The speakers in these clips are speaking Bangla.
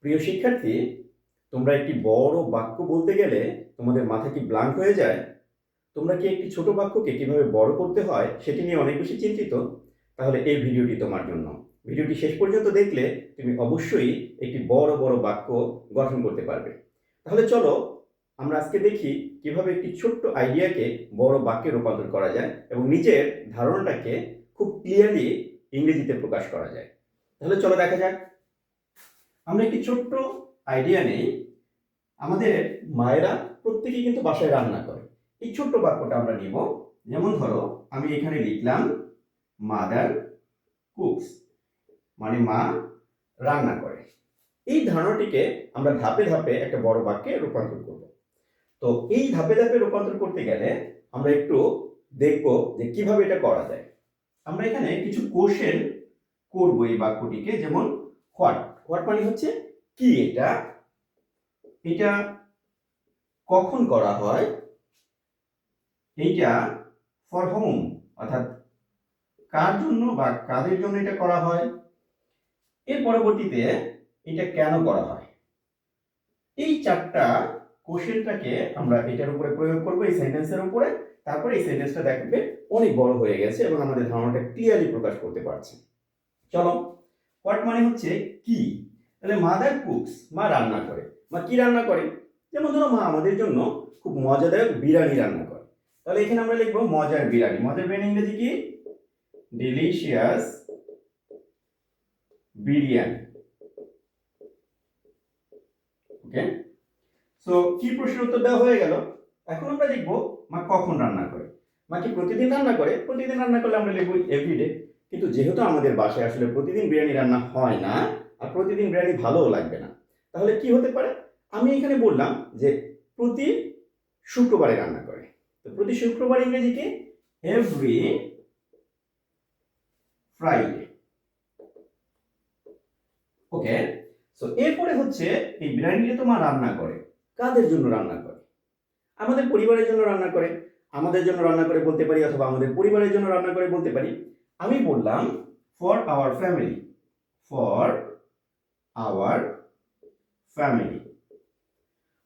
প্রিয় শিক্ষার্থী, তোমরা একটি বড় বাক্য বলতে গেলে তোমাদের মাথা কি ব্লাঙ্ক হয়ে যায়? তোমরা কি একটি ছোট বাক্যকে কিভাবে বড় করতে হয় সেটি নিয়ে অনেক বেশি চিন্তিত? তাহলে এই ভিডিওটি তোমার জন্য। ভিডিওটি শেষ পর্যন্ত দেখলে তুমি অবশ্যই একটি বড় বড় বাক্য গঠন করতে পারবে। তাহলে চলো আমরা আজকে দেখি কিভাবে একটি ছোট্ট আইডিয়াকে বড় বাক্যে রূপান্তর করা যায় এবং নিজের ধারণাটাকে খুব ক্লিয়ারলি ইংরেজিতে প্রকাশ করা যায়। তাহলে চলো দেখা যাক। আমরা একটি ছোট্ট আইডিয়া নেই। আমাদের মায়েরা প্রত্যেকেই কিন্তু বাসায় রান্না করে। এই ছোট্ট বাক্যটা আমরা নিব। যেমন ধরো আমি এখানে লিখলাম মাদার কুকস, মানে মা রান্না করে। এই ধারণাটিকে আমরা ধাপে ধাপে একটা বড় বাক্যে রূপান্তর করব। তো এই ধাপে ধাপে রূপান্তর করতে গেলে আমরা একটু দেখব যে কিভাবে এটা করা যায়। আমরা এখানে কিছু কোশ্চেন করব এই বাক্যটিকে। যেমন হোয়াট, হোয়াট মানে হচ্ছে কি, এটা এটা কখন করা হয়, এইটা ফর হোম অর্থাৎ কার জন্য বা কাদের জন্য এটা করা হয়, এর পরবর্তীতে এটা কেন করা হয়। এই চারটা কোশ্চেনটাকে আমরা এটার উপরে প্রয়োগ করব, এই সেন্টেন্সের উপরে। তারপরে এই সেন্টেন্সটা দেখবে অনেক বড় হয়ে গেছে এবং আমাদের ধারণাটা ক্লিয়ারলি প্রকাশ করতে পারছে। চলো, হোয়াট মানে হচ্ছে কি। তাহলে মাদার কুকস, মা রান্না করে। মা কি রান্না করে? যেমন ধরো মা আমাদের জন্য খুব মজাদার বিরিয়ানি রান্না করে। তাহলে এখানে আমরা লিখবো মজার বিরিয়ানি। মজার বিরিয়ানি ইংরেজি কি? ডিলিশিয়াস বিরিয়ানি। ওকে, সো কি প্রশ্নের উত্তর দেওয়া হয়ে গেল। এখন আমরা লিখবো মা কখন রান্না করে। মা কি প্রতিদিন রান্না করে? প্রতিদিন রান্না করলে আমরা লিখবো এভরিডে। কিন্তু যেহেতু আমাদের বাসায় আসলে প্রতিদিন বিরিয়ানি রান্না হয় না, আর প্রতিদিন বিরিয়ানি ভালোও লাগবে না, তাহলে কি হতে পারে? আমি এখানে বললাম যে প্রতি শুক্রবারে রান্না করে। তো প্রতি শুক্রবার ইংরেজি কি? Every Friday. ওকে, সো এরপরে হচ্ছে এই বিরিয়ানিটা তো মা রান্না করে। কাদের জন্য রান্না করে? আমাদের পরিবারের জন্য রান্না করে। আমাদের জন্য রান্না করে বলতে পারি, অথবা আমাদের পরিবারের জন্য রান্না করে বলতে পারি। আমি বললাম for our family, for our family.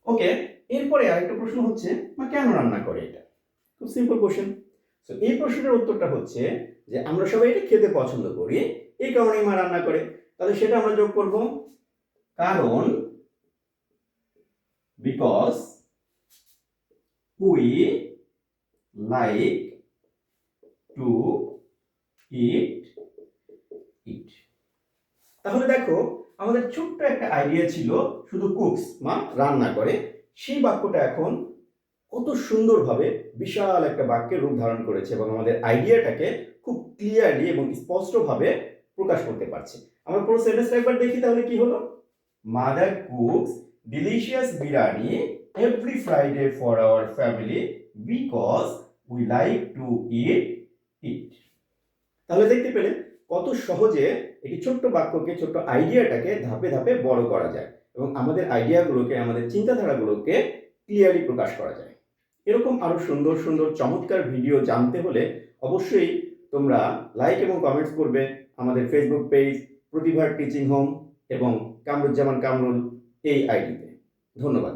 Okay, এরপরে আরেকটা প্রশ্ন হচ্ছে মা কেন রান্না করে? এটা খুব সিম্পল কোশ্চেন। সো এই প্রশ্নের উত্তরটা হচ্ছে যে আমরা সবাই এটা খেতে পছন্দ করি, এই কারণেই মা রান্না করে। তাহলে সেটা আমরা যোগ করব, কারণ, because we like to eat eat. তাহলে দেখো, আমাদের ছোট্ট একটা আইডিয়া ছিল শুধু কুকস, মা রান্না করে, সেই বাক্যটা এখন কত সুন্দরভাবে বিশাল একটা বাক্যের রূপ ধারণ করেছে এবং আমাদের আইডিয়াটাকে খুব ক্লিয়ারলি এবং স্পষ্টভাবে প্রকাশ করতে পারছে। আমরা পুরো সেন্টেন্সটা একবার দেখি, তাহলে কি হলো? Mother cooks delicious biryani every Friday for our family because we like to eat eat. তাহলে দেখতে পেলে কত সহজে একটি ছোট্ট বাক্যকে, ছোট্ট আইডিয়াটাকে ধাপে ধাপে বড় করা যায় এবং আমাদের আইডিয়াগুলোকে, আমাদের চিন্তাধারাগুলোকে ক্লিয়ারলি প্রকাশ করা যায়। এরকম আরো সুন্দর সুন্দর চমৎকার ভিডিও জানতে হলে অবশ্যই তোমরা লাইক এবং কমেন্টস করবে আমাদের ফেসবুক পেজ প্রতিভা টিচিং হোম এবং কামরুজ্জামান কামরুল এই আইডিতে। ধন্যবাদ।